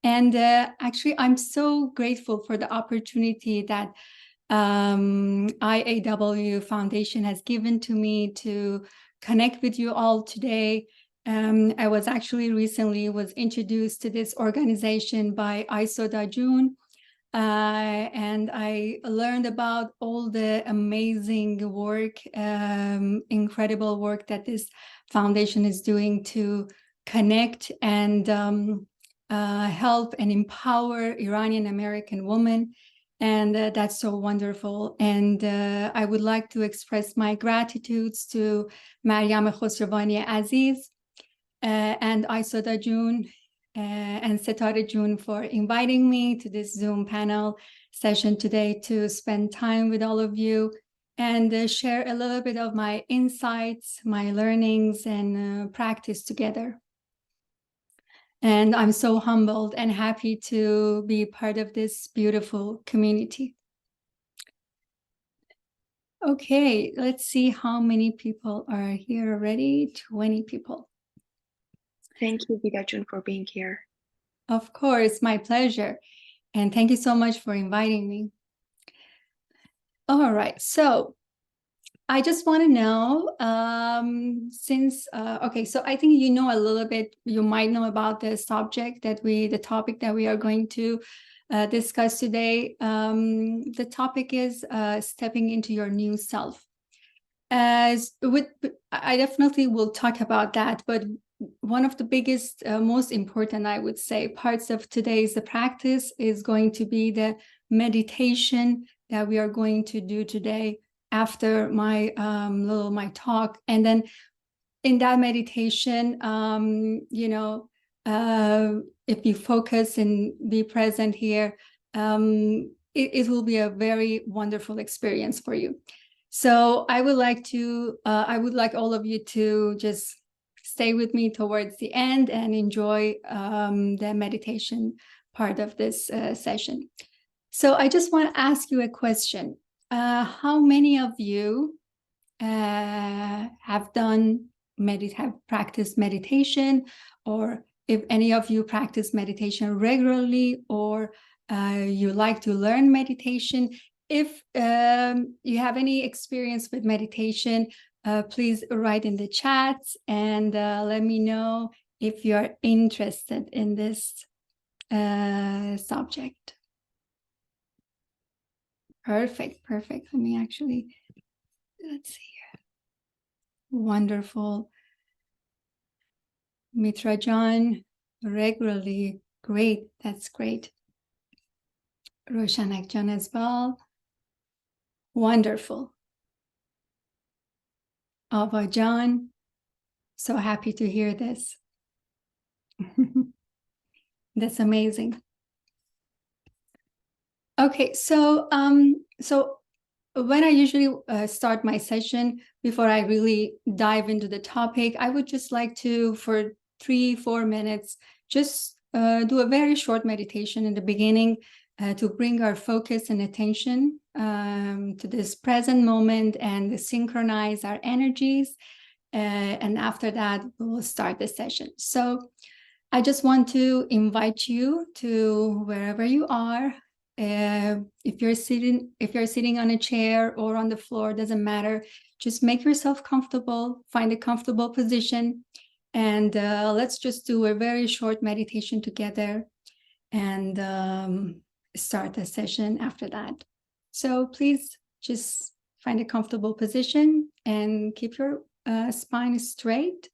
And actually, I'm so grateful for the opportunity that IAW Foundation has given to me to connect with you all today. I was actually recently introduced to this organization by Isoda June, and I learned about all the amazing work, incredible work that this foundation is doing to connect and help and empower Iranian American women. And that's so wonderful. And I would like to express my gratitudes to Maryam Khosrowani Aziz and Isoda June and Setare June for inviting me to this Zoom panel session today to spend time with all of you and share a little bit of my insights, my learnings, and practice together. And I'm so humbled and happy to be part of this beautiful community. Okay, let's see how many people are here already. 20 people. Thank you, Vida June, for being here. Of course, my pleasure. And thank you so much for inviting me. All right, so I just want to know, okay, so I think you know a little bit, you might know about the topic that we are going to discuss today. The topic is stepping into your new self. I definitely will talk about that, but one of the biggest, most important, I would say, parts of today's practice is going to be the meditation that we are going to do today after my my talk. And then in that meditation, if you focus and be present here, it will be a very wonderful experience for you. So I would like all of you to just stay with me towards the end and enjoy the meditation part of this session. So I just want to ask you a question. How many of you have practiced meditation, or if any of you practice meditation regularly, or you like to learn meditation? If you have any experience with meditation, please write in the chat and let me know if you're interested in this subject. Perfect. Let me actually, let's see here. Wonderful. Mitra John, regularly. Great. That's great. Roshanak John as well. Wonderful. Ava John, so happy to hear this. That's amazing. Okay, so when I usually start my session, before I really dive into the topic, I would just like to, for 3-4 minutes, just do a very short meditation in the beginning to bring our focus and attention to this present moment and synchronize our energies. And after that, we will start the session. So I just want to invite you to wherever you are. If you're sitting on a chair or on the floor, doesn't matter. Just make yourself comfortable, find a comfortable position, and let's just do a very short meditation together and start the session after that. So please just find a comfortable position and keep your spine straight.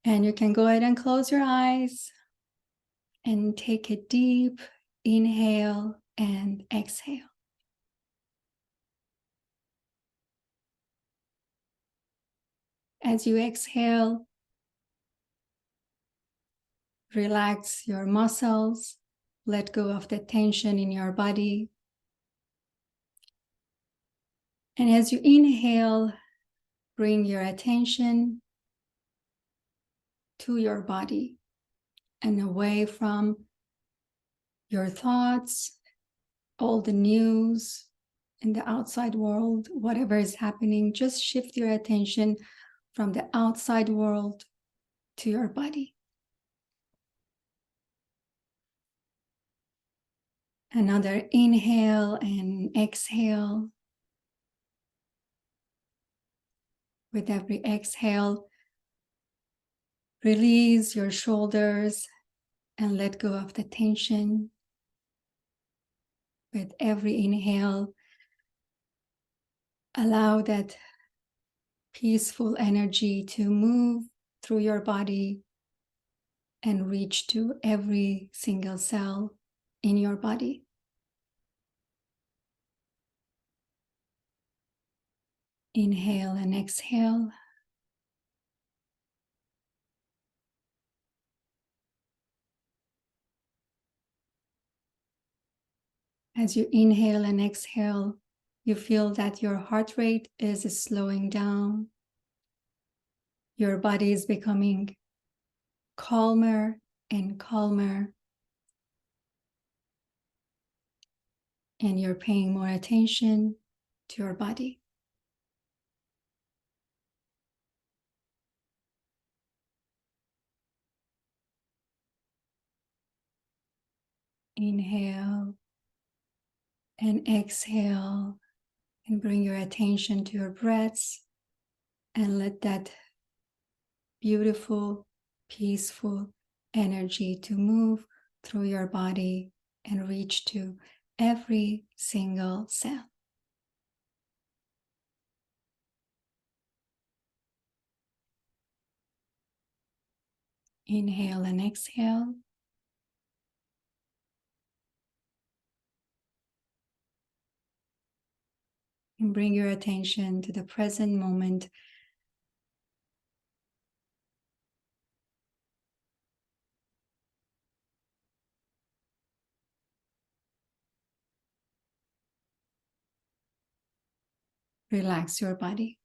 And you can go ahead and close your eyes and take a deep inhale and exhale. As you exhale, relax your muscles, let go of the tension in your body. And as you inhale, bring your attention to your body and away from your thoughts, all the news in the outside world, whatever is happening. Just shift your attention from the outside world to your body. Another inhale and exhale. With every exhale, release your shoulders and let go of the tension. With every inhale, allow that peaceful energy to move through your body and reach to every single cell in your body. Inhale and exhale. As you inhale and exhale, you feel that your heart rate is slowing down. Your body is becoming calmer and calmer. And you're paying more attention to your body. Inhale and exhale, and bring your attention to your breaths and let that beautiful, peaceful energy to move through your body and reach to every single cell. Inhale and exhale. And bring your attention to the present moment. Relax your body.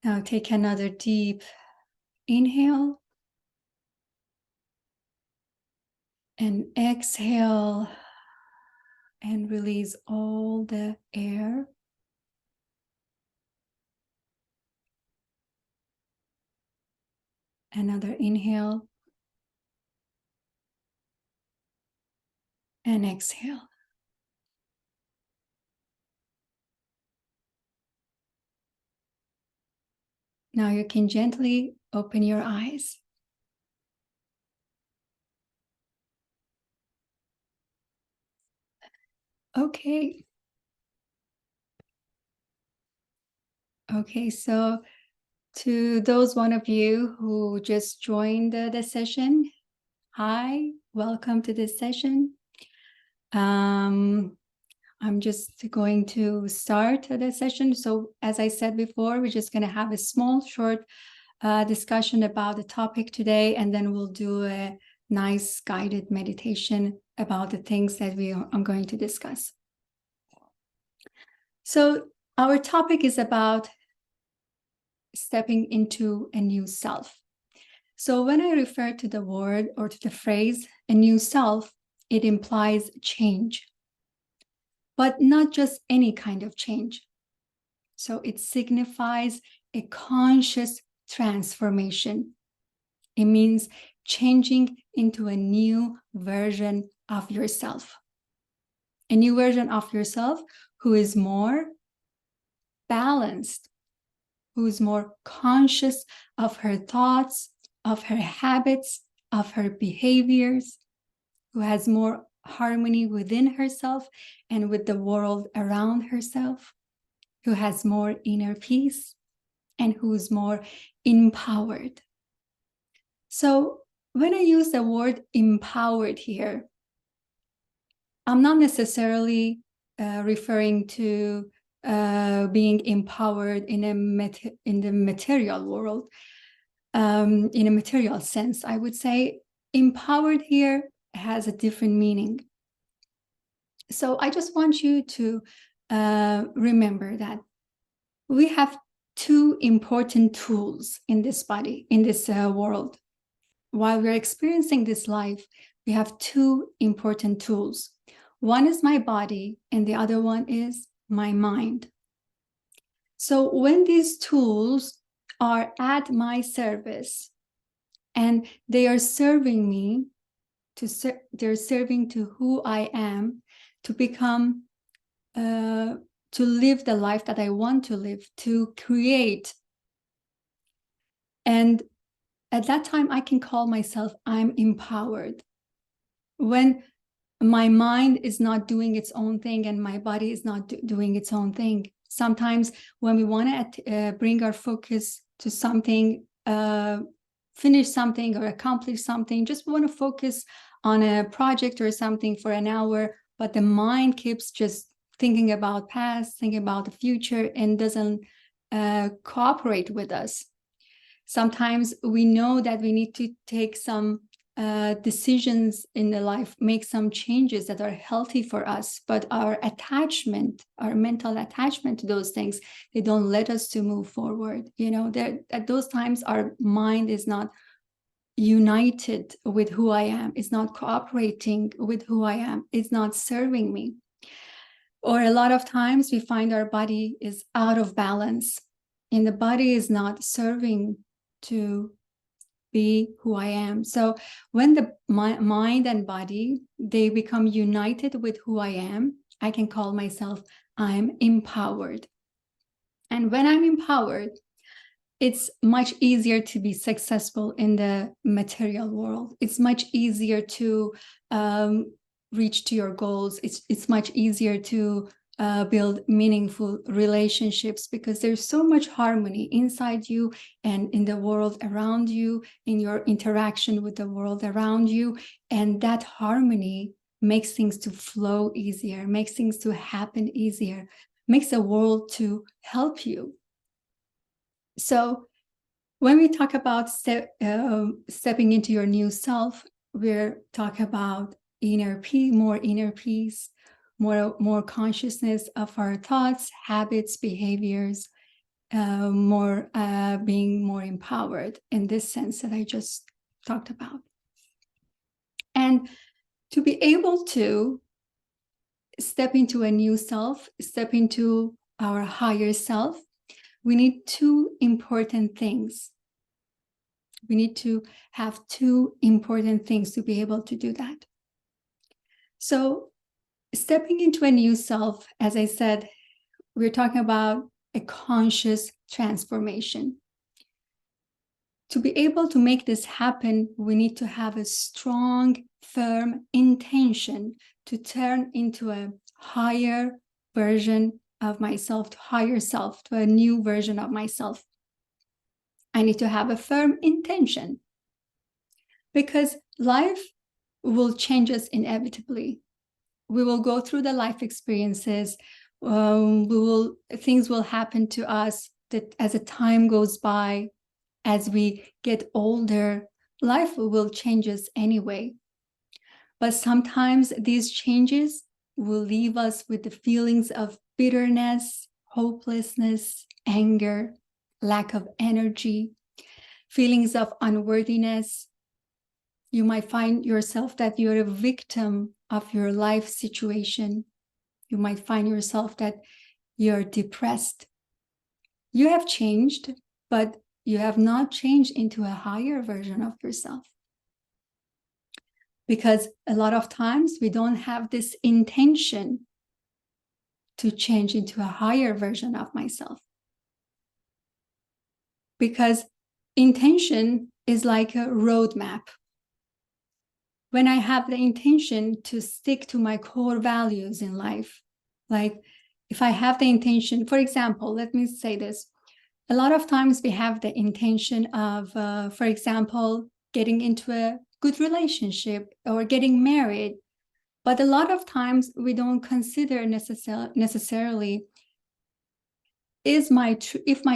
Now take another deep inhale and exhale and release all the air. Another inhale and exhale. Now you can gently open your eyes. Okay. Okay, so to those one of you who just joined the session, hi, welcome to this session. I'm just going to start the session. So as I said before, we're just going to have a small, short discussion about the topic today, and then we'll do a nice guided meditation about the things that I'm going to discuss. So our topic is about stepping into a new self. So when I refer to the word or to the phrase, a new self, it implies change, but not just any kind of change. So it signifies a conscious transformation. It means changing into a new version of yourself. A new version of yourself who is more balanced, who is more conscious of her thoughts, of her habits, of her behaviors, who has more harmony within herself and with the world around herself, who has more inner peace, and who is more empowered. So when I use the word empowered here, I'm not necessarily referring to being empowered in the material world, in a material sense. I would say empowered here has a different meaning. So I just want you to remember that we have two important tools in this body, in this world. While we're experiencing this life, we have two important tools. One is my body, and the other one is my mind. So when these tools are at my service, and they are serving me they're serving to who I am, to become to live the life that I want to live, to create. And at that time, I can call myself, I'm empowered. When my mind is not doing its own thing and my body is not doing its own thing. Sometimes when we want to bring our focus to something, finish something or accomplish something, just want to focus on a project or something for an hour, but the mind keeps just thinking about past, thinking about the future, and doesn't cooperate with us. Sometimes we know that we need to take some decisions in the life, make some changes that are healthy for us, but our attachment, our mental attachment to those things, they don't let us to move forward. You know, at those times, our mind is not united with who I am, it's not cooperating with who I am, it's not serving me. Or a lot of times we find our body is out of balance and the body is not serving to be who I am. So when the mind and body, they become united with who I am, I can call myself, I'm empowered. And when I'm empowered, it's much easier to be successful in the material world. It's much easier to reach to your goals. It's much easier to build meaningful relationships because there's so much harmony inside you and in the world around you, in your interaction with the world around you. And that harmony makes things to flow easier, makes things to happen easier, makes the world to help you. So when we talk about stepping into your new self, we're talking about more inner peace, more consciousness of our thoughts, habits, behaviors, being more empowered in this sense that I just talked about. And to be able to step into a new self, step into our higher self, we need two important things. We need to have two important things to be able to do that. So stepping into a new self, as I said, we're talking about a conscious transformation. To be able to make this happen, we need to have a strong, firm intention to turn into a higher version of myself, to higher self, to a new version of myself. I need to have a firm intention because life will change us inevitably. We will go through the life experiences. Things will happen to us that as the time goes by, as we get older, life will change us anyway. But sometimes these changes will leave us with the feelings of bitterness, hopelessness, anger, lack of energy, feelings of unworthiness. You might find yourself that you're a victim of your life situation. You might find yourself that you're depressed. You have changed, but you have not changed into a higher version of yourself. Because a lot of times we don't have this intention to change into a higher version of myself. Because intention is like a roadmap. When I have the intention to stick to my core values in life, like if I have the intention, for example, let me say this. A lot of times we have the intention of, for example, getting into a good relationship or getting married. But a lot of times we don't consider necessarily if my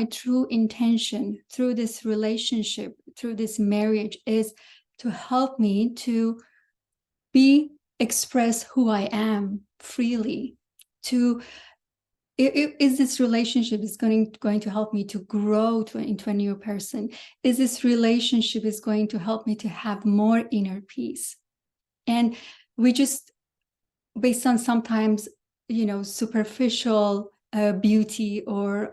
true intention through this relationship, through this marriage is to help me to express who I am freely, is this relationship is going to help me to grow into a new person? Is this relationship is going to help me to have more inner peace? And we just, based on sometimes, superficial beauty or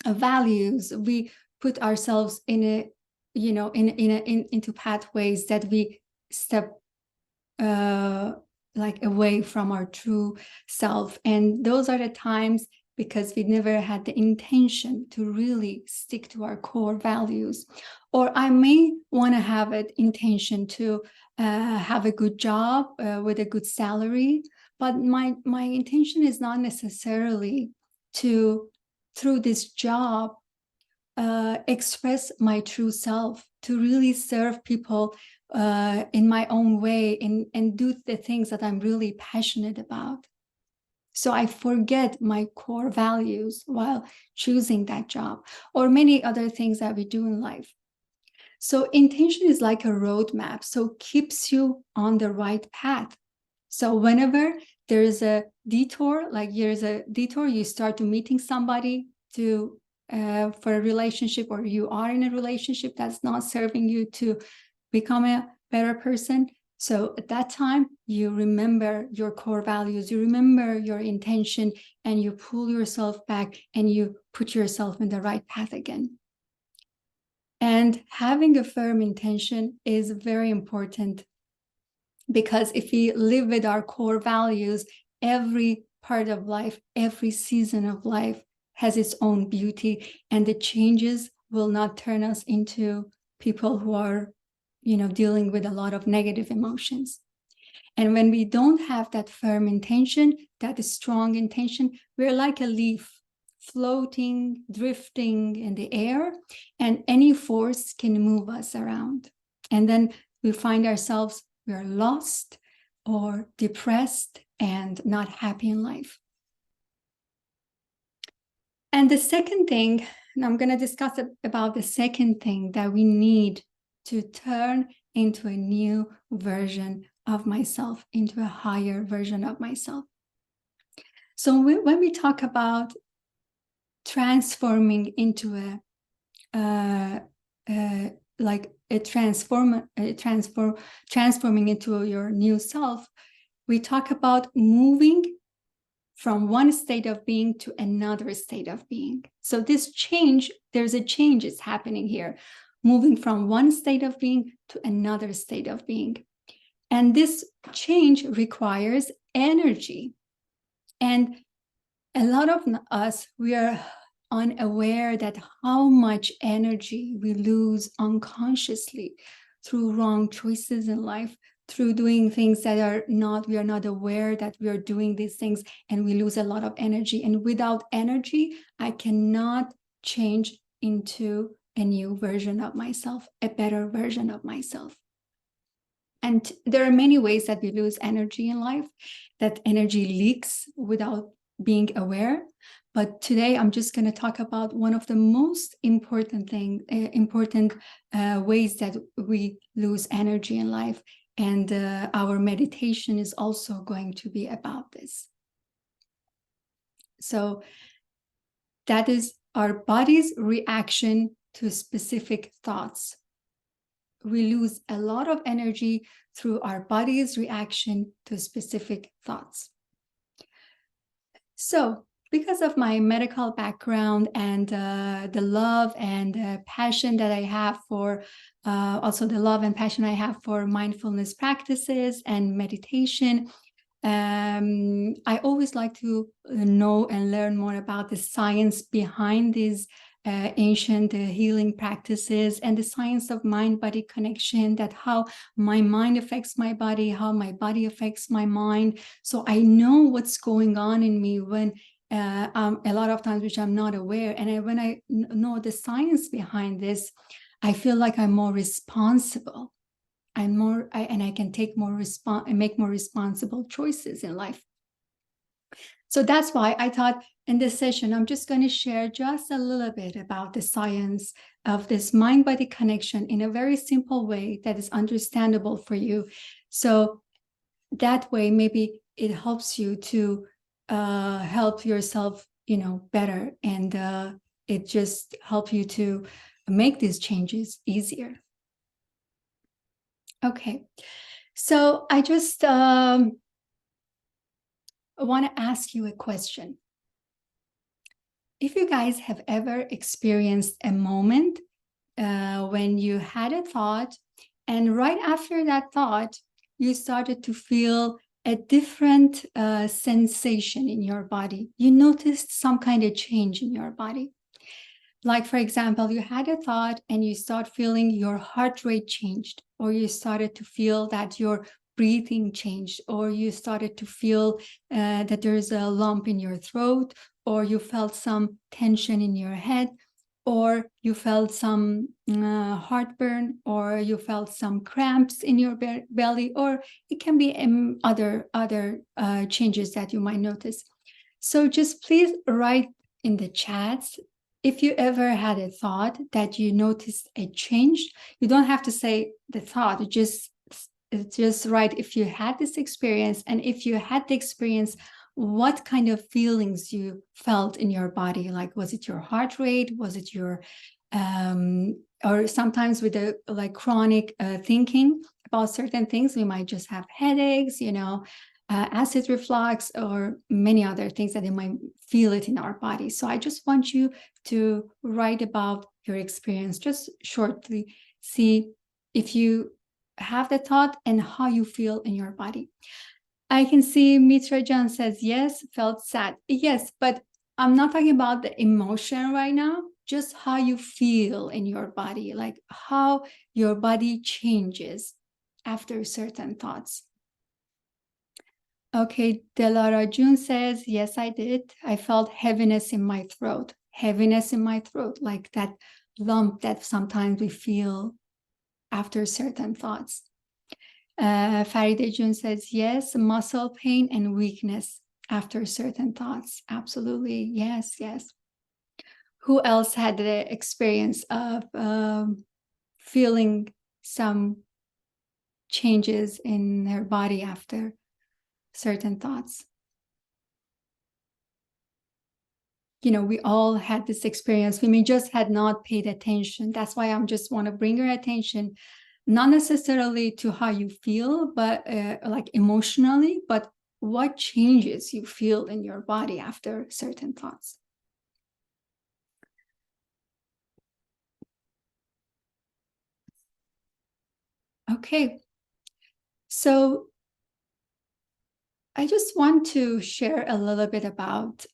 values, we put ourselves in into pathways that we step like away from our true self. And those are the times because we never had the intention to really stick to our core values. Or I may want to have an intention to have a good job with a good salary, but my intention is not necessarily to, through this job, express my true self, to really serve people in my own way, and do the things that I'm really passionate about. So I forget my core values while choosing that job, or many other things that we do in life. So intention is like a roadmap, so keeps you on the right path. So whenever there's a detour, like there's a detour, you start to meeting somebody to for a relationship, or you are in a relationship that's not serving you to become a better person. So at that time, you remember your core values, you remember your intention, and you pull yourself back and you put yourself in the right path again. And having a firm intention is very important, because if we live with our core values, every part of life, every season of life has its own beauty, and the changes will not turn us into people who are, dealing with a lot of negative emotions. And when we don't have that firm intention, that strong intention, we're like a leaf floating, drifting in the air, and any force can move us around. And then we find ourselves, we're lost or depressed and not happy in life. And the second thing, and I'm going to discuss about the second thing that we need to turn into a new version of myself, into a higher version of myself. So when we talk about transforming into transforming into your new self, we talk about moving from one state of being to another state of being. So this change, there's a change is happening here, moving from one state of being to another state of being. And this change requires energy. And a lot of us, we are unaware that how much energy we lose unconsciously through wrong choices in life, through doing things that we are not aware that we are doing these things, and we lose a lot of energy. And without energy, I cannot change into a new version of myself, a better version of myself. And there are many ways that we lose energy in life, that energy leaks without being aware. But today I'm just going to talk about one of the most important ways that we lose energy in life. And our meditation is also going to be about this. So that is our body's reaction to specific thoughts. We lose a lot of energy through our body's reaction to specific thoughts. So because of my medical background and the love and passion that I have for, also the love and passion I have for mindfulness practices and meditation, I always like to know and learn more about the science behind these ancient healing practices, and the science of mind-body connection, that how my mind affects my body, how my body affects my mind. So I know what's going on in me when a lot of times, which I'm not aware. And when I know the science behind this, I feel like I'm more responsible. I can take more and make more responsible choices in life. So that's why I thought in this session, I'm just going to share just a little bit about the science of this mind-body connection in a very simple way that is understandable for you. So that way, maybe it helps you to help yourself, better, and it just helps you to make these changes easier. Okay, so I just want to ask you a question. If you guys have ever experienced a moment when you had a thought, and right after that thought, you started to feel a different sensation in your body. You noticed some kind of change in your body. Like, for example, you had a thought and you start feeling your heart rate changed, or you started to feel that your breathing changed, or you started to feel that there's a lump in your throat, or you felt some tension in your head, or you felt some heartburn, or you felt some cramps in your belly, or it can be other changes that you might notice. So just please write in the chats if you ever had a thought that you noticed a change. You don't have to say the thought, just write if you had this experience, and if you had the experience, what kind of feelings you felt in your body. Like, was it your heart rate? Was it your or sometimes with the like chronic thinking about certain things, we might just have headaches, acid reflux, or many other things that they might feel it in our body. So I just want you to write about your experience, just shortly. See if you have the thought and how you feel in your body. I can see Mitra John says, yes, felt sad. Yes, but I'm not talking about the emotion right now, just how you feel in your body, like how your body changes after certain thoughts. Okay, Delara June says, yes, I did. I felt heaviness in my throat. Heaviness in my throat, like that lump that sometimes we feel after certain thoughts. Faride June says, yes, muscle pain and weakness after certain thoughts. Absolutely, yes, yes. Who else had the experience of feeling some changes in their body after certain thoughts? We all had this experience. We may just had not paid attention. That's why I'm just want to bring your attention, not necessarily to how you feel, but like emotionally, but what changes you feel in your body after certain thoughts. Okay. So I just want to share a little bit about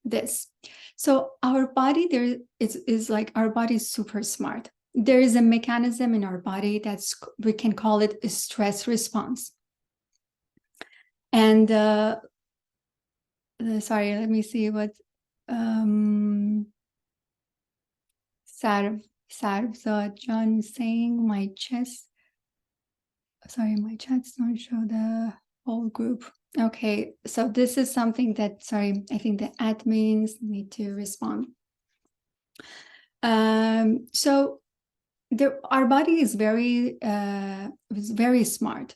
this. So our body, there is like our body is super smart. There is a mechanism in our body we can call it a stress response. And sorry, let me see what Sarvza John is saying. My chest. Sorry, my chats don't show the whole group. Okay, so this is something that, sorry, I think the admins need to respond. So our body is very smart.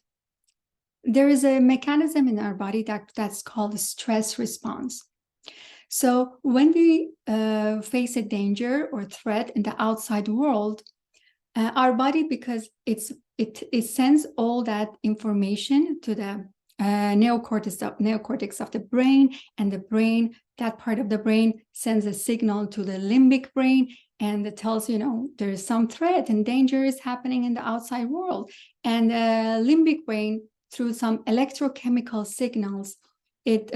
There is a mechanism in our body that's called a stress response. So when we face a danger or threat in the outside world, our body, because it sends all that information to the neocortex of the brain, and the brain, that part of the brain sends a signal to the limbic brain, and it tells there is some threat and danger is happening in the outside world. And the limbic brain, through some electrochemical signals, it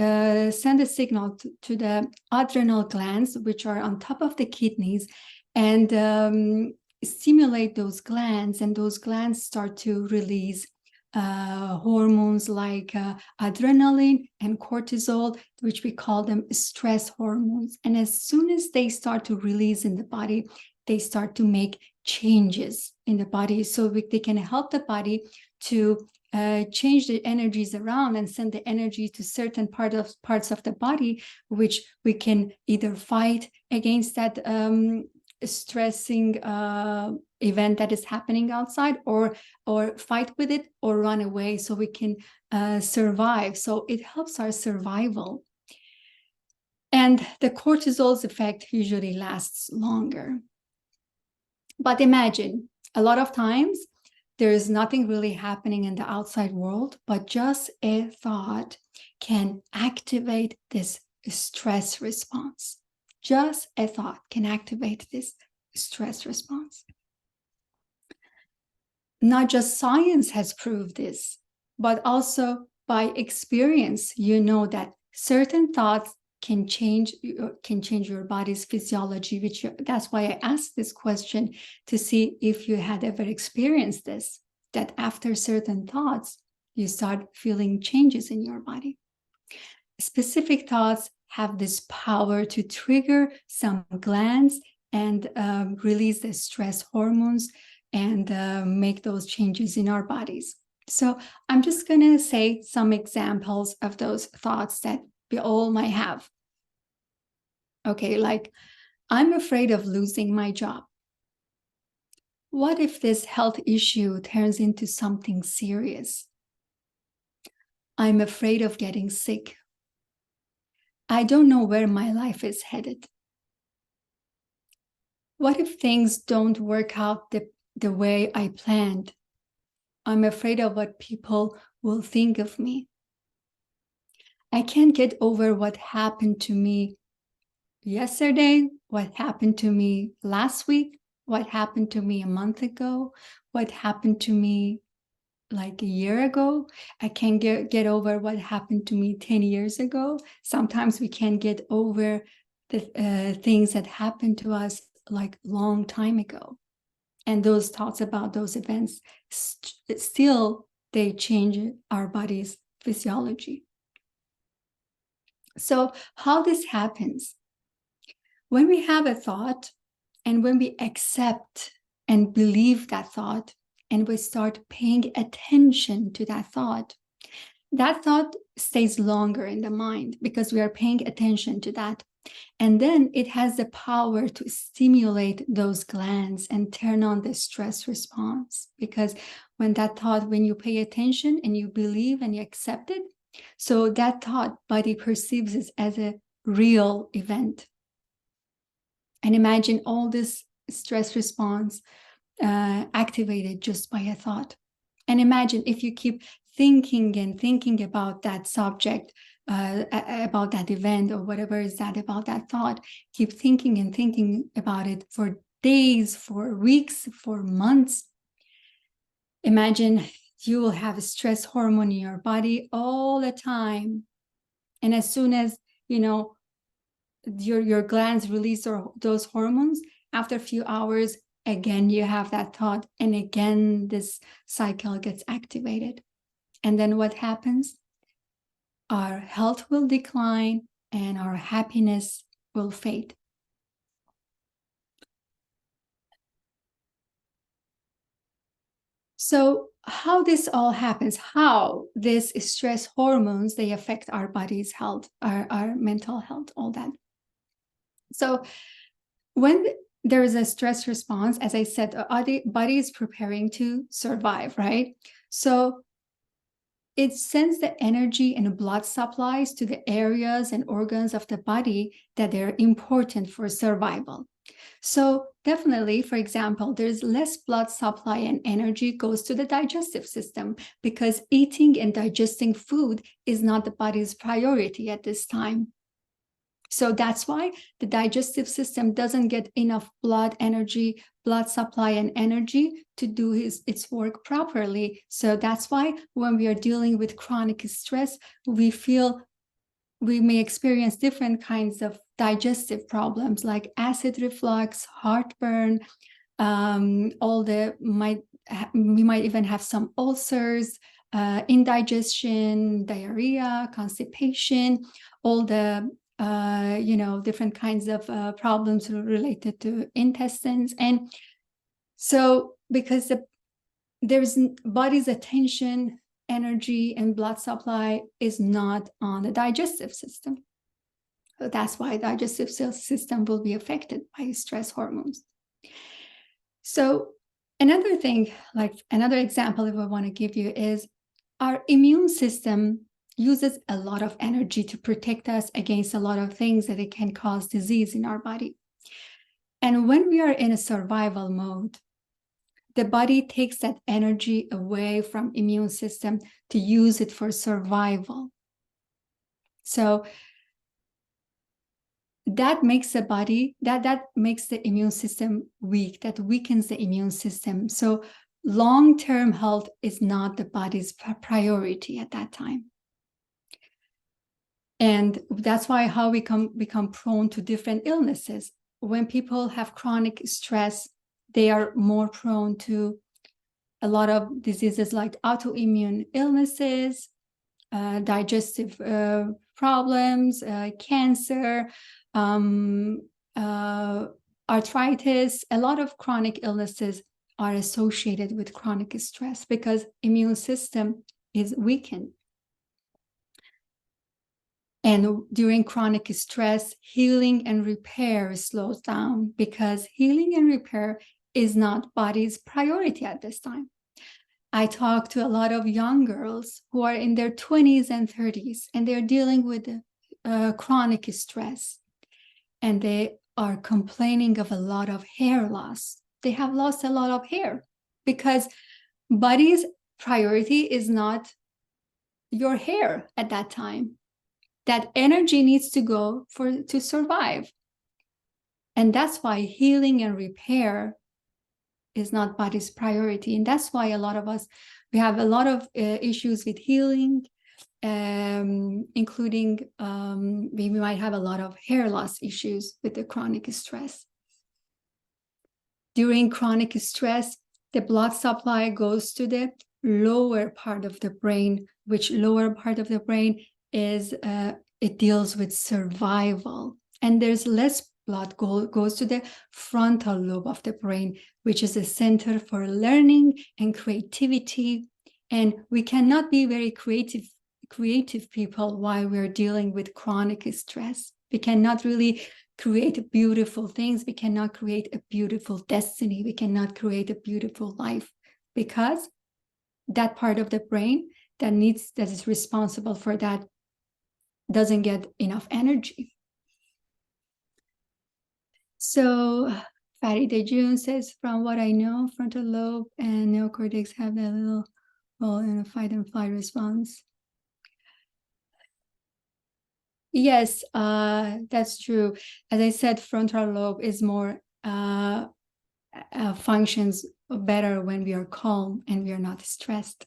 sends a signal to the adrenal glands, which are on top of the kidneys, and stimulate those glands, and those glands start to release hormones like adrenaline and cortisol, which we call them stress hormones. And as soon as they start to release in the body, they start to make changes in the body, so they can help the body to change the energies around and send the energy to certain parts of the body, which we can either fight against that stressing event that is happening outside, or fight with it, or run away, so we can survive. So it helps our survival. And the cortisol's effect usually lasts longer. But imagine, a lot of times there is nothing really happening in the outside world, but just a thought can activate this stress response. Just a thought can activate this stress response. Not just science has proved this, but also by experience, you know that certain thoughts can change your body's physiology, that's why I asked this question, to see if you had ever experienced this, that after certain thoughts, you start feeling changes in your body. Specific thoughts have this power to trigger some glands and release the stress hormones and make those changes in our bodies. So I'm just going to say some examples of those thoughts that we all might have. Okay, like, I'm afraid of losing my job. What if this health issue turns into something serious? I'm afraid of getting sick. I don't know where my life is headed. What if things don't work out the way I planned? I'm afraid of what people will think of me. I can't get over what happened to me yesterday, what happened to me last week, what happened to me a month ago, what happened to me like a year ago. I can't get over what happened to me 10 years ago. Sometimes we can't get over the things that happened to us like a long time ago. And those thoughts about those events still, they change our body's physiology. So how this happens? When we have a thought and when we accept and believe that thought, and we start paying attention to that thought stays longer in the mind because we are paying attention to that. And then it has the power to stimulate those glands and turn on the stress response. Because when you pay attention and you believe and you accept it, so that thought body perceives it as a real event. And imagine all this stress response activated just by a thought. And imagine if you keep thinking and thinking about that subject, about that event or whatever is that about that thought, keep thinking and thinking about it for days, for weeks, for months. Imagine you will have a stress hormone in your body all the time. And as soon as, your glands release those hormones, after a few hours, again, you have that thought. And again, this cycle gets activated. And then what happens? Our health will decline and our happiness will fade. So how this all happens, how these stress hormones, they affect our body's health, our mental health, all that. So when there is a stress response, as I said, the body is preparing to survive, right? So it sends the energy and blood supplies to the areas and organs of the body that are important for survival. So definitely, for example, there's less blood supply and energy goes to the digestive system because eating and digesting food is not the body's priority at this time. So that's why the digestive system doesn't get enough blood supply and energy to do its work properly. So that's why when we are dealing with chronic stress, we may experience different kinds of digestive problems like acid reflux, heartburn, we might even have some ulcers, indigestion, diarrhea, constipation, all the different kinds of problems related to intestines. And so because there's body's attention, energy, and blood supply is not on the digestive system. So that's why digestive system will be affected by stress hormones. So another thing, like another example if I want to give you, is our immune system uses a lot of energy to protect us against a lot of things that it can cause disease in our body. And when we are in a survival mode, the body takes that energy away from immune system to use it for survival. So that makes the body, that makes the immune system weak, that weakens the immune system. So long-term health is not the body's priority at that time. And that's why how we become prone to different illnesses. When people have chronic stress, they are more prone to a lot of diseases like autoimmune illnesses, digestive problems, cancer, arthritis. A lot of chronic illnesses are associated with chronic stress because immune system is weakened. And during chronic stress, healing and repair slows down because healing and repair is not body's priority at this time. I talk to a lot of young girls who are in their 20s and 30s, and they're dealing with chronic stress. And they are complaining of a lot of hair loss. They have lost a lot of hair because body's priority is not your hair at that time. That energy needs to go to survive. And that's why healing and repair is not body's priority. And that's why a lot of us, we have a lot of issues with healing, including we might have a lot of hair loss issues with the chronic stress. During chronic stress, the blood supply goes to the lower part of the brain, which lower part of the brain is it deals with survival, and there's less blood goes to the frontal lobe of the brain, which is a center for learning and creativity. And we cannot be very creative people while we're dealing with chronic stress. We cannot really create beautiful things. We cannot create a beautiful destiny. We cannot create a beautiful life because that part of the brain that is responsible for that doesn't get enough energy. So Farida June says, from what I know, frontal lobe and neocortex have that little role in a fight and flight response. Yes, that's true. As I said, frontal lobe is more functions better when we are calm and we are not stressed.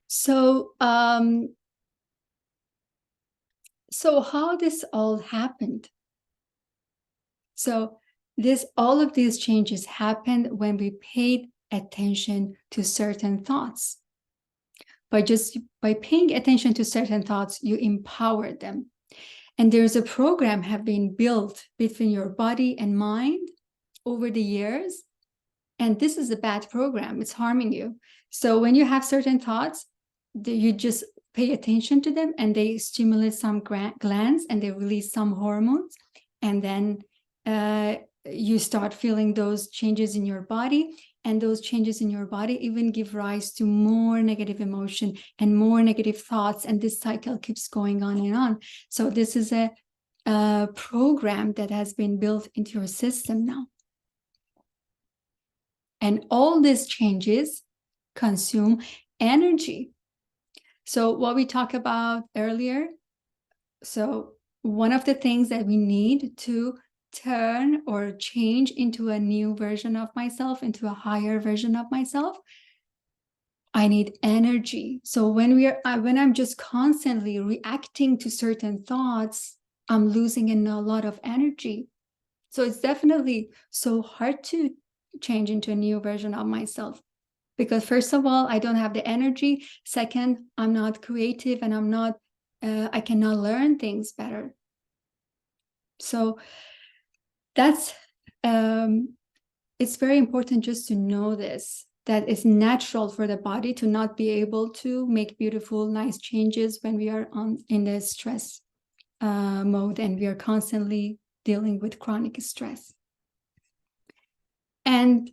So, so how this all happened? So all of these changes happened when we paid attention to certain thoughts. By paying attention to certain thoughts, you empower them. And there's a program have been built between your body and mind over the years. And this is a bad program. It's harming you. So when you have certain thoughts, you just pay attention to them and they stimulate some glands and they release some hormones. And then you start feeling those changes in your body. And those changes in your body even give rise to more negative emotion and more negative thoughts. And this cycle keeps going on and on. So this is a program that has been built into your system now. And all these changes consume energy. So what we talked about earlier, so one of the things that we need to turn or change into a new version of myself, into a higher version of myself, I need energy. So when I'm just constantly reacting to certain thoughts, I'm losing a lot of energy. So it's definitely so hard to change into a new version of myself because first of all, I don't have the energy. Second, I'm not creative and I cannot learn things better. So that's it's very important just to know this, that it's natural for the body to not be able to make beautiful, nice changes when we are in the stress mode and we are constantly dealing with chronic stress. And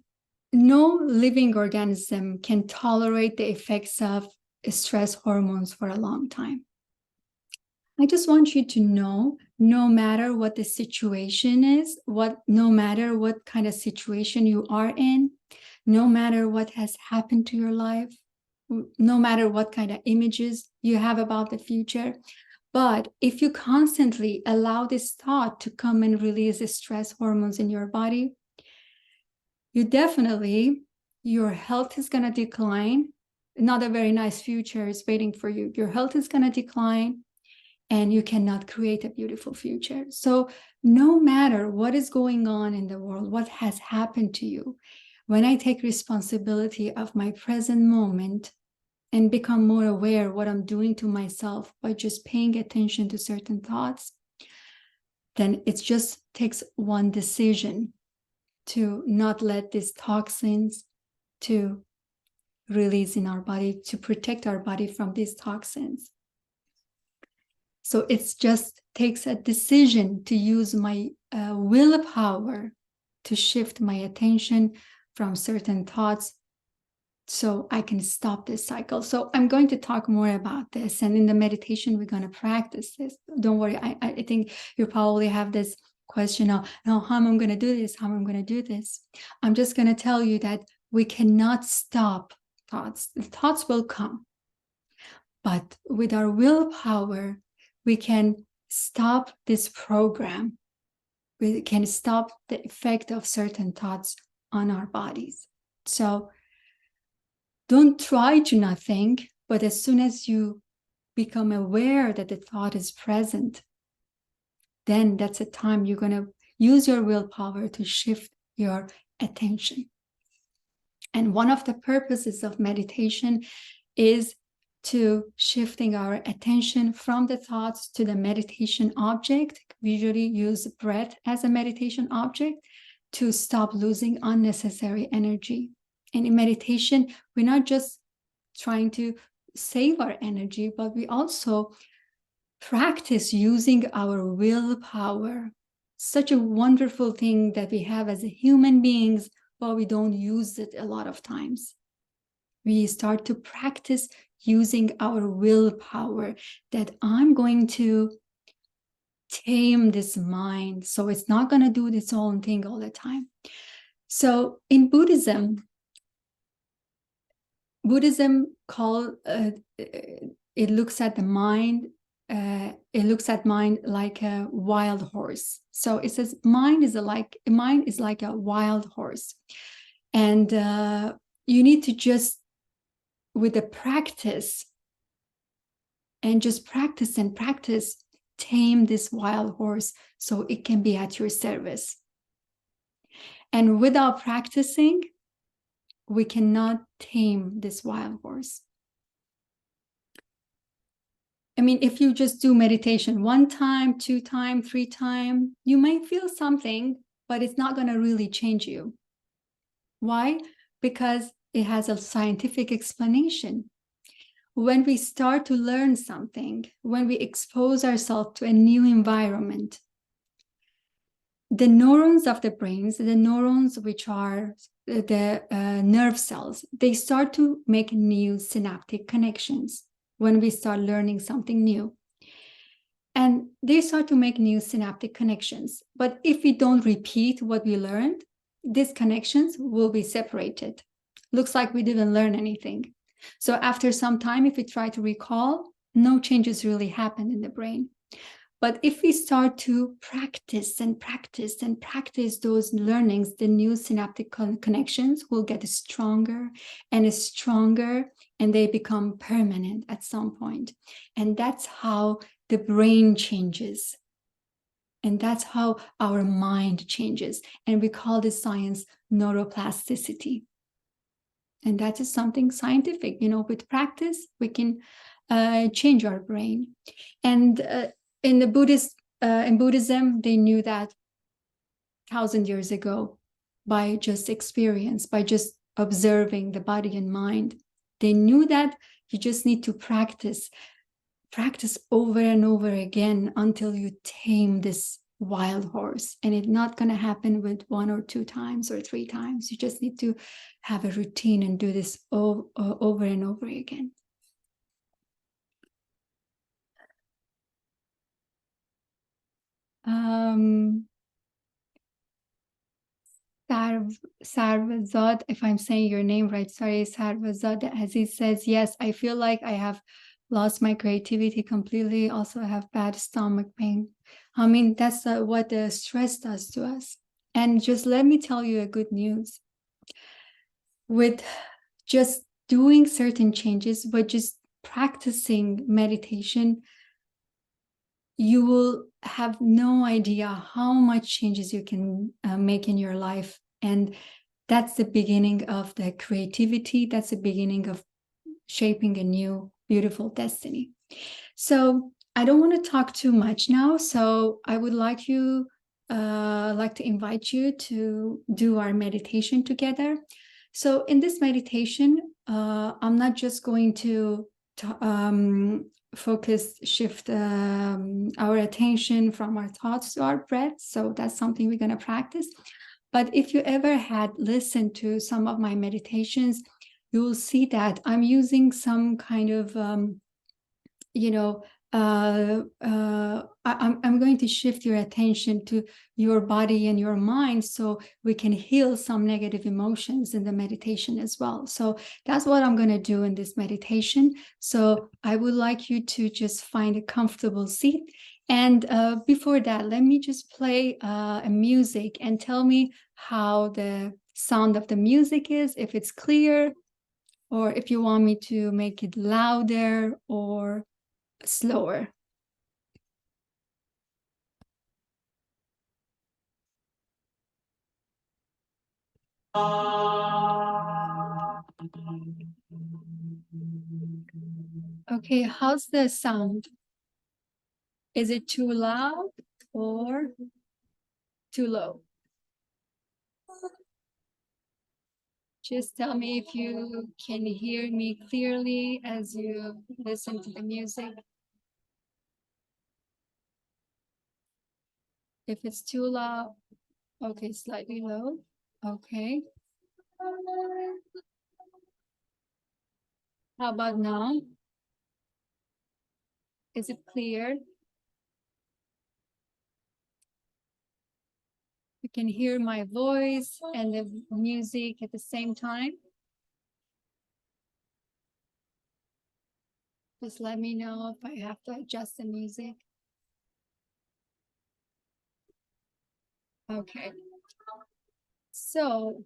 no living organism can tolerate the effects of stress hormones for a long time. I just want you to know, no matter what the situation is, no matter what kind of situation you are in, no matter what has happened to your life, no matter what kind of images you have about the future, But if you constantly allow this thought to come and release the stress hormones in your body, your health is going to decline. Not a very nice future is waiting for you. Your health is going to decline and you cannot create a beautiful future. So no matter what is going on in the world, what has happened to you, when I take responsibility of my present moment and become more aware what I'm doing to myself by just paying attention to certain thoughts, then it just takes one decision to not let these toxins to release in our body, to protect our body from these toxins. So it just takes a decision to use my willpower to shift my attention from certain thoughts so I can stop this cycle. So I'm going to talk more about this. And in the meditation, we're going to practice this. Don't worry. I think you probably have this question of, no, how am I going to do this? How am I going to do this? I'm just going to tell you that we cannot stop thoughts. The thoughts will come. But with our willpower, we can stop this program. We can stop the effect of certain thoughts on our bodies. So don't try to not think, but as soon as you become aware that the thought is present, then that's a time you're going to use your willpower to shift your attention. And one of the purposes of meditation is to shifting our attention from the thoughts to the meditation object. We usually use breath as a meditation object to stop losing unnecessary energy. And in meditation, we're not just trying to save our energy, but we also practice using our willpower. Such a wonderful thing that we have as human beings, but we don't use it a lot of times. We start to practice using our willpower, that I'm going to tame this mind so it's not going to do its own thing all the time. So in Buddhism it looks at the mind. It looks at mind like a wild horse. So it says mind is like a wild horse, and you need to just, with the practice, and just practice and practice, tame this wild horse so it can be at your service. And without practicing, we cannot tame this wild horse. I mean, if you just do meditation 1 time, 2 times, 3 times, you might feel something, but it's not going to really change you. Why? Because it has a scientific explanation. When we start to learn something, when we expose ourselves to a new environment, the neurons of the brains, the neurons which are the nerve cells, they start to make new synaptic connections when we start learning something new. And they start to make new synaptic connections. But if we don't repeat what we learned, these connections will be separated. Looks like we didn't learn anything. So after some time, if we try to recall, no changes really happen in the brain. But if we start to practice and practice and practice those learnings, the new synaptic connections will get stronger and stronger, and they become permanent at some point. And that's how the brain changes. And that's how our mind changes. And we call this science neuroplasticity. And that is something scientific. You know, with practice, we can change our brain. And in Buddhism, they knew that 1,000 years ago, by just experience, by just observing the body and mind, they knew that you just need to practice over and over again until you tame this wild horse. And it's not going to happen with 1 or 2 times or 3 times. You just need to have a routine and do this over and over again. Sarvazad, if I'm saying your name right, sorry, Sarvazad, as he says, yes, I feel like I have lost my creativity completely. Also, I have bad stomach pain. I mean, that's what the stress does to us. And just let me tell you a good news. With just doing certain changes, but just practicing meditation, you will have no idea how much changes you can make in your life. And that's the beginning of the creativity. That's the beginning of shaping a new, beautiful destiny. So I don't want to talk too much now. So I would like to invite you to do our meditation together. So in this meditation, I'm not just going to shift our attention from our thoughts to our breath. So that's something we're going to practice. But if you ever had listened to some of my meditations, you will see that I'm using some kind of I'm going to shift your attention to your body and your mind so we can heal some negative emotions in the meditation as well. So that's what I'm going to do in this meditation. So I would like you to just find a comfortable seat. And before that, let me just play a music and tell me how the sound of the music is, if it's clear, or if you want me to make it louder or slower. Okay, how's the sound? Is it too loud or too low? Just tell me if you can hear me clearly as you listen to the music. If it's too loud, okay, slightly low. Okay. How about now? Is it clear? You can hear my voice and the music at the same time. Just let me know if I have to adjust the music. Okay. So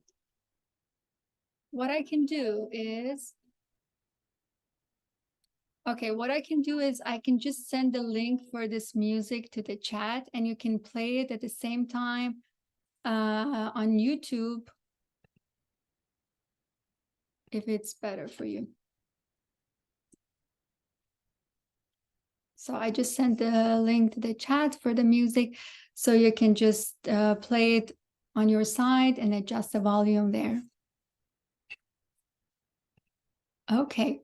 what I can do is, I can just send the link for this music to the chat and you can play it at the same time on YouTube if it's better for you. So I just sent the link to the chat for the music so you can just play it on your side and adjust the volume there. Okay.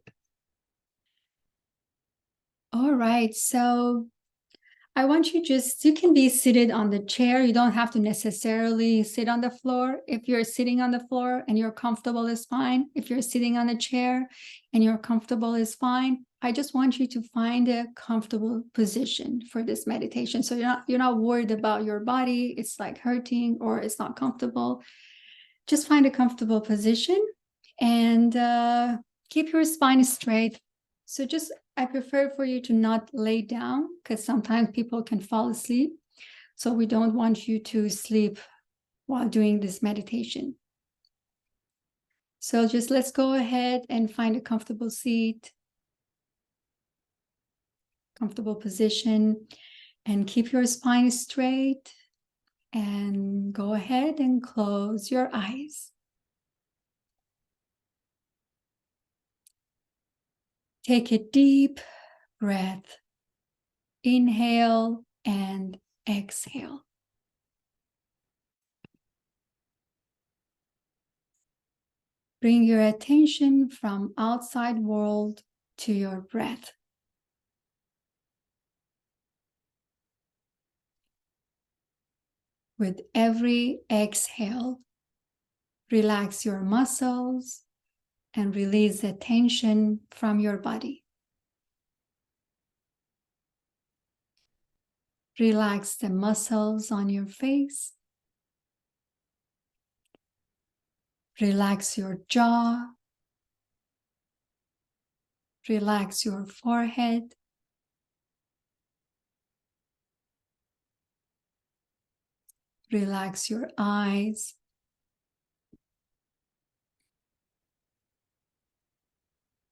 All right. So I want you can be seated on the chair. You don't have to necessarily sit on the floor. If you're sitting on the floor and you're comfortable, is fine. If you're sitting on a chair and you're comfortable, is fine. I just want you to find a comfortable position for this meditation. So you're not worried about your body. It's like hurting or it's not comfortable. Just find a comfortable position and keep your spine straight. So I prefer for you to not lay down because sometimes people can fall asleep. So we don't want you to sleep while doing this meditation. So just let's go ahead and find a comfortable seat, comfortable position, and keep your spine straight. And go ahead and close your eyes. Take a deep breath. Inhale and exhale. Bring your attention from outside world to your breath. With every exhale, relax your muscles and release the tension from your body. Relax the muscles on your face. Relax your jaw. Relax your forehead. Relax your eyes.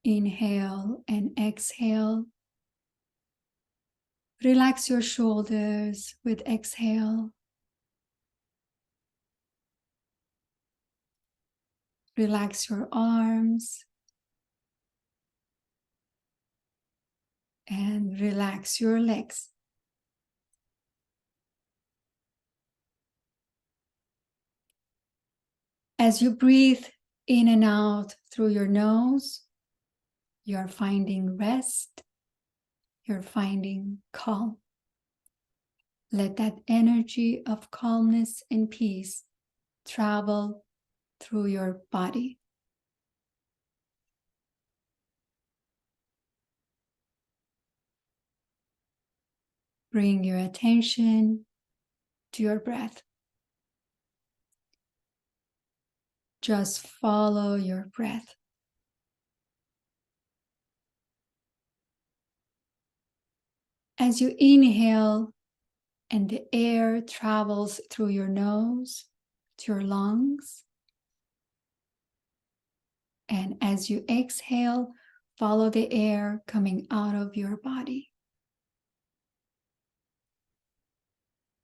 Inhale and exhale. Relax your shoulders with exhale. Relax your arms. And relax your legs. As you breathe in and out through your nose, you're finding rest, you're finding calm. Let that energy of calmness and peace travel through your body. Bring your attention to your breath. Just follow your breath. As you inhale and the air travels through your nose to your lungs, and as you exhale, follow the air coming out of your body.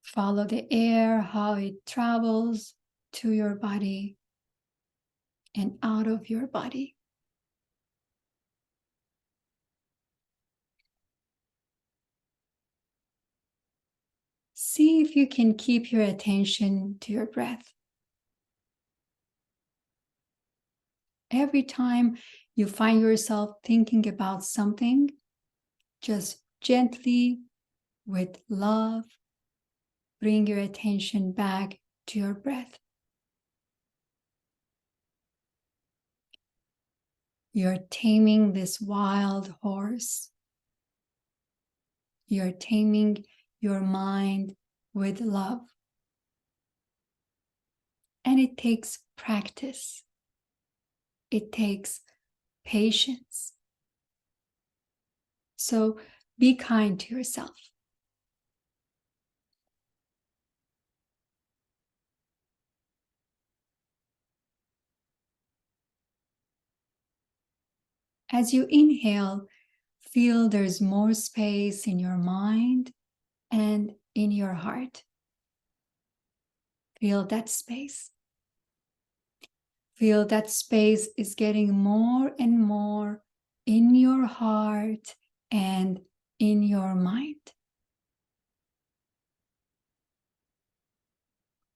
Follow the air, how it travels to your body and out of your body. See if you can keep your attention to your breath. Every time you find yourself thinking about something, just gently, with love, bring your attention back to your breath. You're taming this wild horse. You're taming your mind with love. And it takes practice. It takes patience. So be kind to yourself. As you inhale, feel there's more space in your mind and in your heart. Feel that space. Feel that space is getting more and more in your heart and in your mind.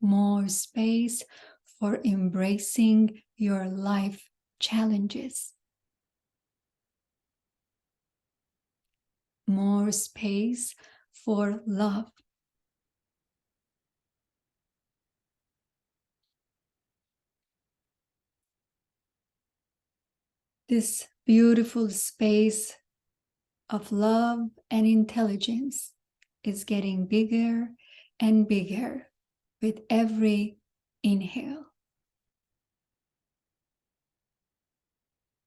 More space for embracing your life challenges. More space for love. This beautiful space of love and intelligence is getting bigger and bigger with every inhale.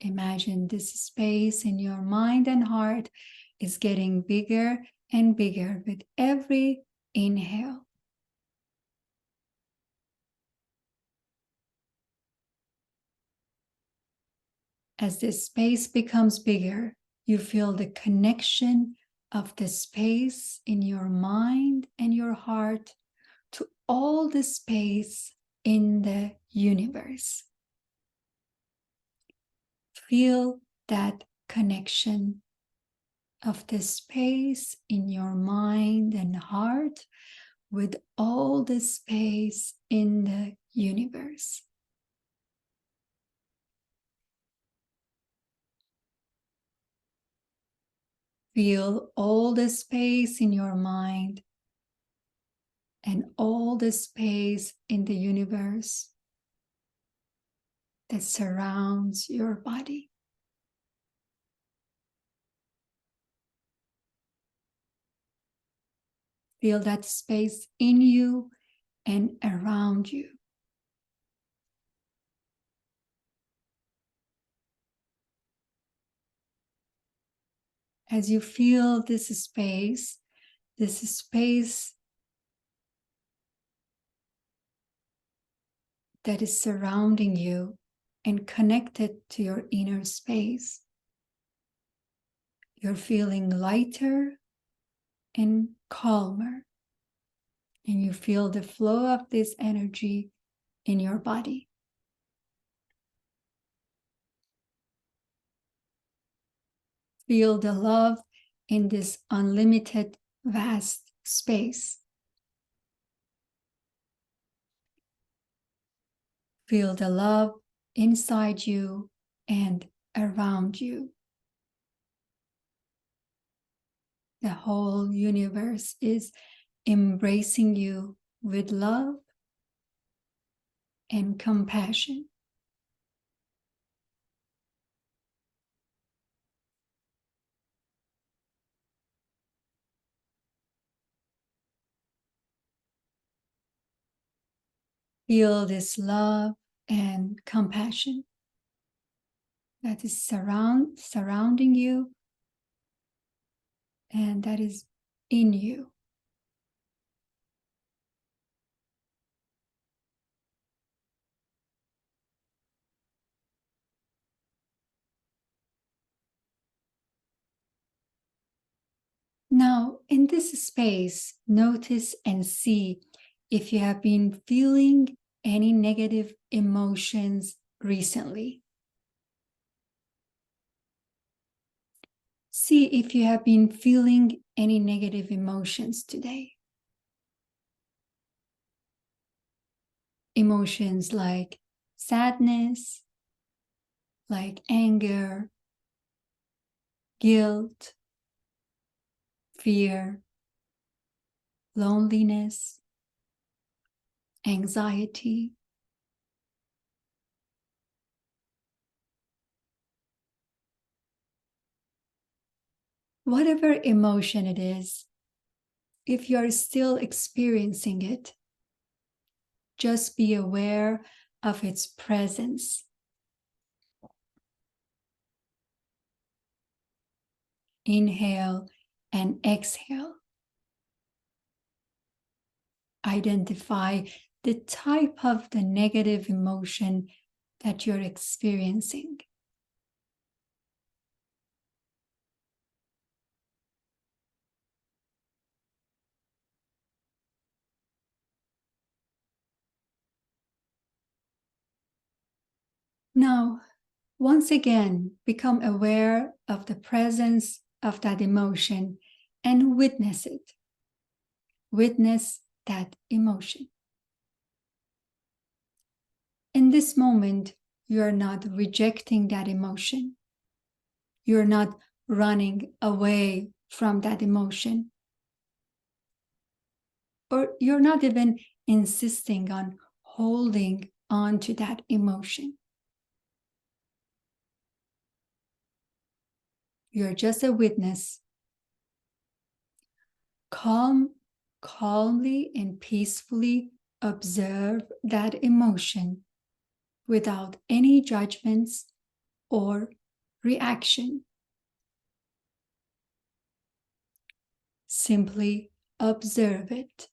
Imagine this space in your mind and heart is getting bigger and bigger with every inhale. As this space becomes bigger, you feel the connection of the space in your mind and your heart to all the space in the universe. Feel that connection of the space in your mind and heart with all the space in the universe. Feel all the space in your mind and all the space in the universe that surrounds your body. Feel that space in you and around you. As you feel this space that is surrounding you and connected to your inner space, you're feeling lighter and calmer, and you feel the flow of this energy in your body. Feel the love in this unlimited, vast space. Feel the love inside you and around you. The whole universe is embracing you with love and compassion. Feel this love and compassion that is surrounding you and that is in you. Now, in this space, notice and see if you have been feeling any negative emotions recently. See if you have been feeling any negative emotions today. Emotions like sadness, like anger, guilt, fear, loneliness, anxiety. Whatever emotion it is, if you're still experiencing it, just be aware of its presence. Inhale and exhale. Identify the type of the negative emotion that you're experiencing. Now, once again, become aware of the presence of that emotion and witness it. Witness that emotion. In this moment, you are not rejecting that emotion. You're not running away from that emotion. Or you're not even insisting on holding on to that emotion. You're just a witness. Calmly and peacefully observe that emotion without any judgments or reaction. Simply observe it.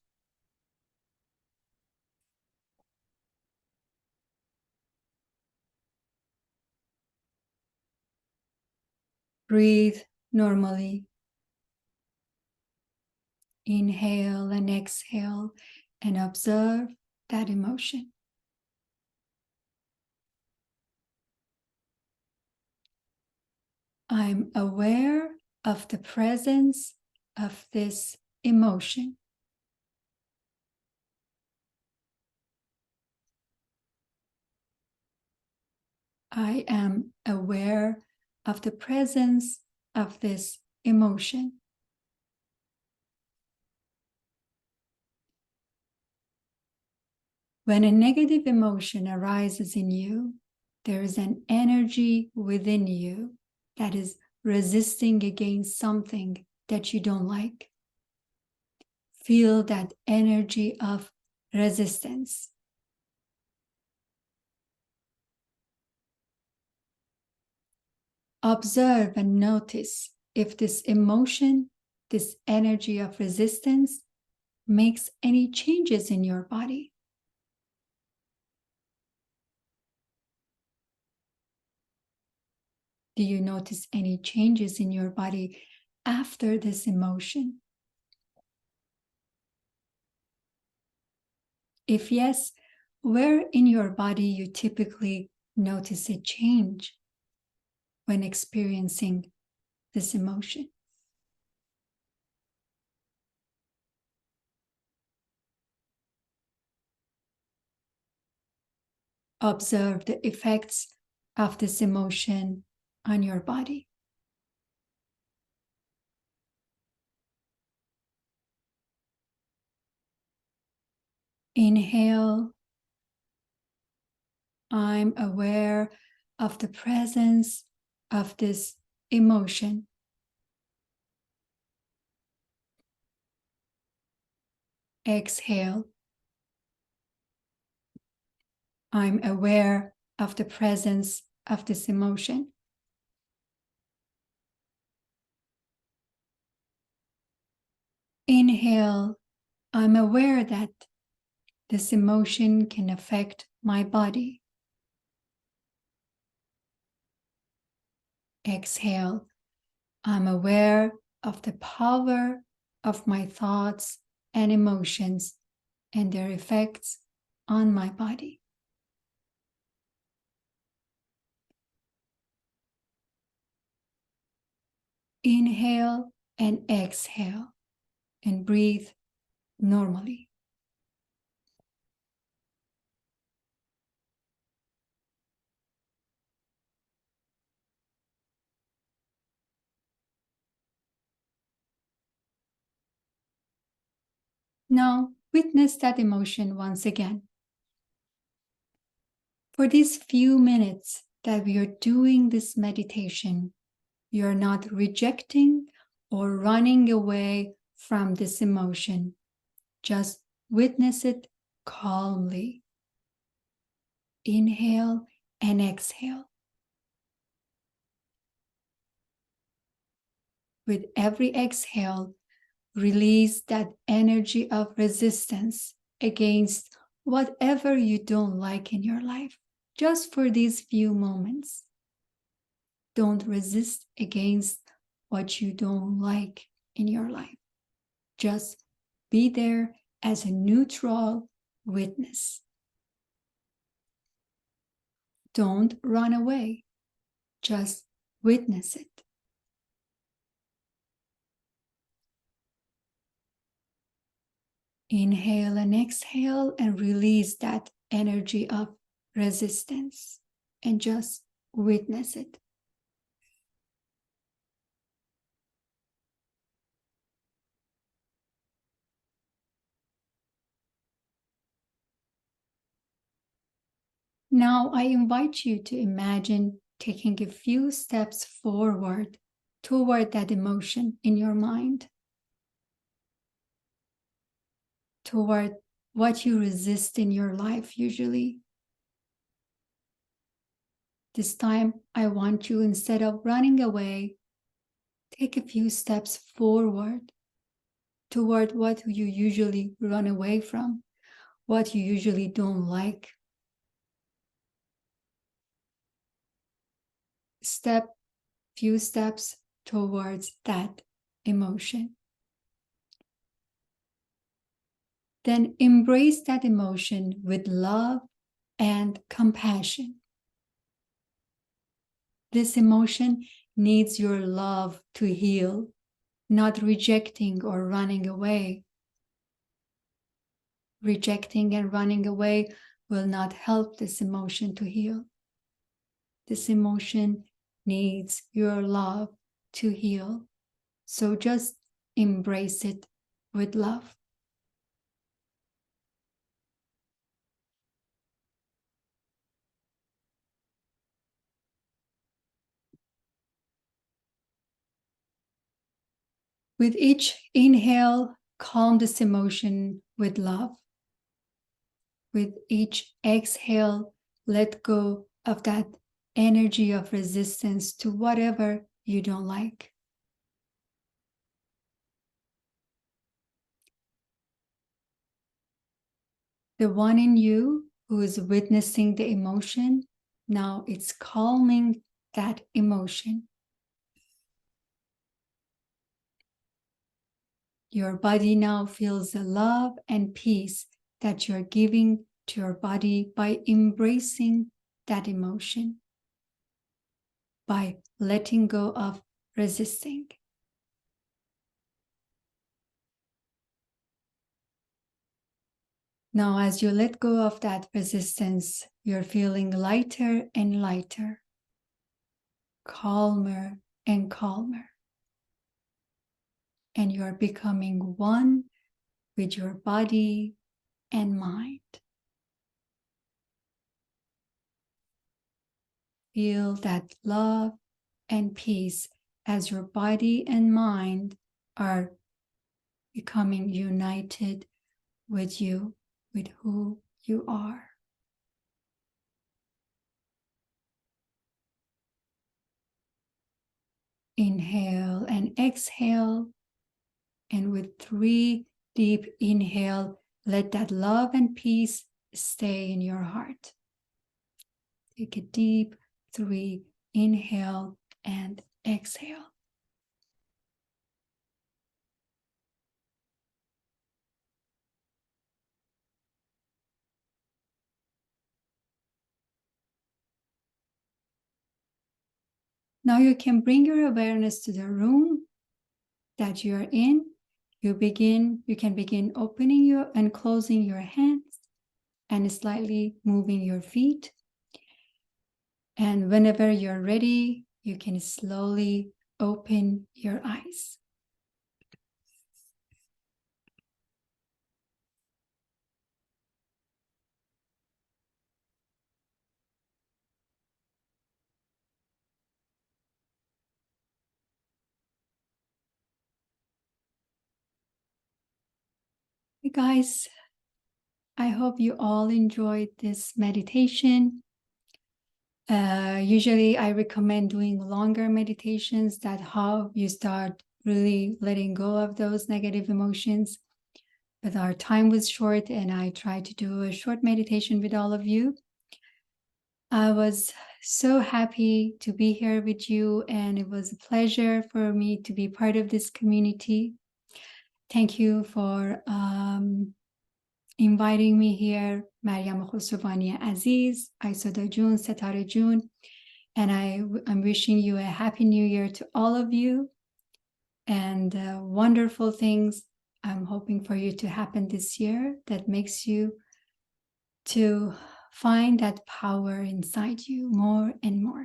Breathe normally. Inhale and exhale and observe that emotion. I'm aware of the presence of this emotion. I am aware of the presence of this emotion. When a negative emotion arises in you, there is an energy within you that is resisting against something that you don't like. Feel that energy of resistance. Observe and notice if this emotion, this energy of resistance, makes any changes in your body. Do you notice any changes in your body after this emotion? If yes, where in your body you typically notice a change when experiencing this emotion? Observe the effects of this emotion on your body. Inhale. I'm aware of the presence of this emotion. Exhale. I'm aware of the presence of this emotion. Inhale. I'm aware that this emotion can affect my body. Exhale. I'm aware of the power of my thoughts and emotions and their effects on my body. Inhale and exhale and breathe normally. Now, witness that emotion once again. For these few minutes that we are doing this meditation, you are not rejecting or running away from this emotion. Just witness it calmly. Inhale and exhale. With every exhale, release that energy of resistance against whatever you don't like in your life, just for these few moments. Don't resist against what you don't like in your life. Just be there as a neutral witness. Don't run away. Just witness it. Inhale and exhale and release that energy of resistance and just witness it. Now I invite you to imagine taking a few steps forward toward that emotion in your mind, toward what you resist in your life usually. This time, I want you, instead of running away, take a few steps forward toward what you usually run away from, what you usually don't like. Few steps towards that emotion. Then embrace that emotion with love and compassion. This emotion needs your love to heal, not rejecting or running away. Rejecting and running away will not help this emotion to heal. This emotion needs your love to heal. So just embrace it with love. With each inhale, calm this emotion with love. With each exhale, let go of that energy of resistance to whatever you don't like. the one in you who is witnessing the emotion, now it's calming that emotion. Your body now feels the love and peace that you're giving to your body by embracing that emotion, by letting go of resisting. Now, as you let go of that resistance, you're feeling lighter and lighter, calmer and calmer. And you're becoming one with your body and mind. Feel that love and peace as your body and mind are becoming united with you, with who you are. Inhale and exhale. And with 3 deep inhale, let that love and peace stay in your heart. Take a deep 3 inhale and exhale. Now you can bring your awareness to the room that you are in. You can begin opening your and closing your hands and slightly moving your feet. And whenever you're ready, you can slowly open your eyes. Hey guys, I hope you all enjoyed this meditation. Usually I recommend doing longer meditations that how you start really letting go of those negative emotions. But our time was short and I tried to do a short meditation with all of you. I was so happy to be here with you and it was a pleasure for me to be part of this community. Thank you for inviting me here, Maryam Khosrovani Aziz, Aisada June, Setare June, and I'm wishing you a happy new year to all of you and wonderful things I'm hoping for you to happen this year that makes you to find that power inside you more and more.